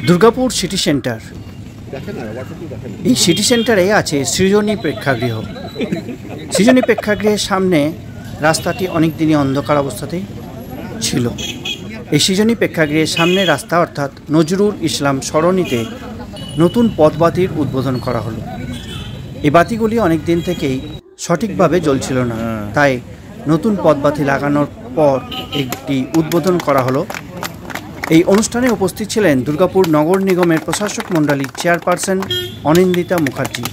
Durgapur city centre. এই city সেন্টারে আছে সৃজনী প্রেক্ষাগৃহ। সৃজনী প্রেক্ষাগৃহের সামনে রাস্তাটি অনেক দিনই অন্ধকার অবস্থাতেই ছিল। এই সৃজনী প্রেক্ষাগৃহের সামনে রাস্তা অর্থাৎ নজরুল ইসলাম সরণিতে নতুন পথবাতির উদ্বোধন করা হলো। এই বাতিগুলি অনেক দিন থেকেই সঠিকভাবে জ্বলছিল না, তাই নতুন পথবাতি লাগানোর পর একটি উদ্বোধন করা হলো। এই অনুষ্ঠানে উপস্থিত ছিলেন দুর্গাপুর নগর নিগমের প্রশাসক মণ্ডলীর চেয়ারপারসন অনিন্দিতা মুখার্জি,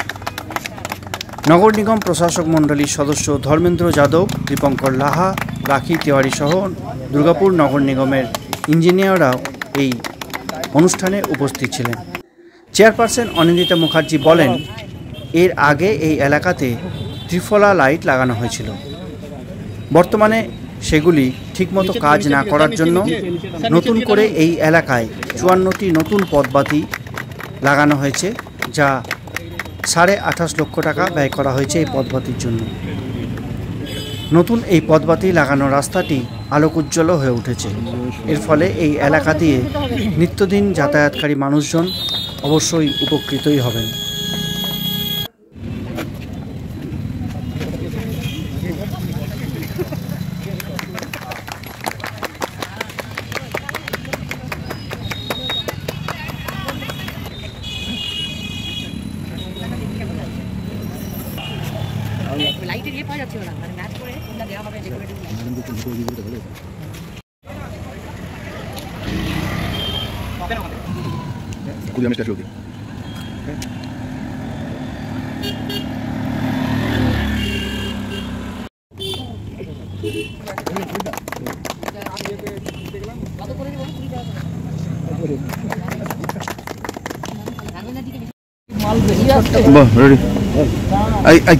নগর নিগম প্রশাসক মণ্ডলীর সদস্য ধর্মেন্দ্র যাদব, দীপঙ্কর লাহা, রাখি তেওয়ারি সহ দুর্গাপুর নগর নিগমের ইঞ্জিনিয়াররাও এই অনুষ্ঠানে উপস্থিত ছিলেন। চেয়ারপারসন অনিন্দিতা মুখার্জি বলেন, এর আগে এই এলাকাতে ত্রিফলা লাইট লাগানো হয়েছিল। বর্তমানে সেগুলি ঠিকমতো কাজ না করার জন্য নতুন করে এই এলাকায় 54টি নতুন পথবাতি লাগানো হয়েছে, যা 28.5 লক্ষ টাকা ব্যয় করা হয়েছে এই পথবাতির জন্য। নতুন এই পথবাতি লাগানো রাস্তাটি আলোকোজ্জ্বল হয়ে উঠেছে। এর ফলে এই এলাকা দিয়ে নিত্যদিন যাতায়াতকারী মানুষজন অবশ্যই উপকৃতই হবেন। লাইটের ইয়ে পাওয়া যাচ্ছে না, মানে ম্যাচ করে কোনটা দেওয়া হবে ডেকোরেটিভ লাইট। कुछ हमें स्टैचू होगी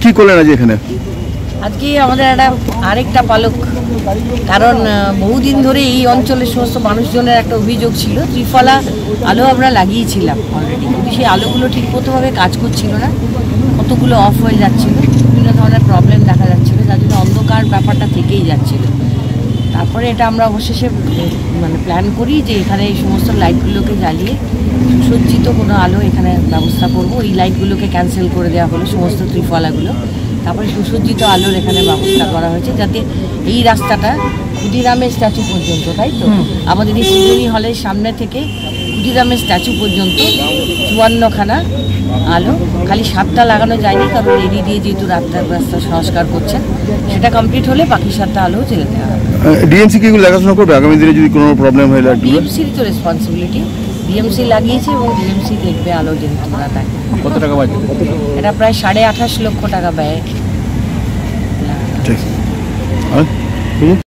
কি করলেন আজ এখানে? আজকে আমাদের আরেকটা পালক, কারণ বহুদিন ধরে এই অঞ্চলের সমস্ত মানুষজনের একটা অভিযোগ ছিল, ত্রিফলা আলো আমরা লাগিয়েছিলাম অলরেডি, কিন্তু সেই আলোগুলো ঠিক মতোভাবে কাজ করছিল না, কতগুলো অফ হয়ে যাচ্ছিল, বিভিন্ন ধরনের প্রবলেম দেখা যাচ্ছিল, যার জন্য অন্ধকার ব্যাপারটা থেকেই যাচ্ছিল। তারপরে এটা আমরা অবশেষে মানে প্ল্যান করি যে এখানে এই সমস্ত লাইটগুলোকে জ্বালিয়ে সুসজ্জিত কোনো আলো এখানে ব্যবস্থা করব। এই লাইটগুলোকে ক্যান্সেল করে দেওয়া হলো, সমস্ত ত্রিফলাগুলো। তারপরে সুসজ্জিত আলোর এখানে ব্যবস্থা করা হয়েছে, যাতে এই রাস্তাটা ক্ষুদিরামের স্ট্যাচু পর্যন্ত, তাই তো আমাদের এই সৃজনী হলের সামনে থেকে ক্ষুদিরামের স্ট্যাচু পর্যন্ত 54খানা আলো, খালি 7টা লাগানো যায়নি, কারণ এডি দিয়ে যেহেতু রাস্তা সংস্কার করছেন, সেটা কমপ্লিট হলে বাকি 7টা আলো জ্বেলে দেওয়া হবে। ডিএমসি কি দেখাশোনা করবে আগামী দিনে যদি কোনো প্রবলেম হয়? ডিএমসির তো রেসপন্সিবিলিটি, ডিএমসি লাগিয়েছে এবং ডিএমসি দেখবে আলো যেহেতু না থাকে। কত টাকা বাজে? এটা প্রায় 28.5 লক্ষ টাকা ব্যয়।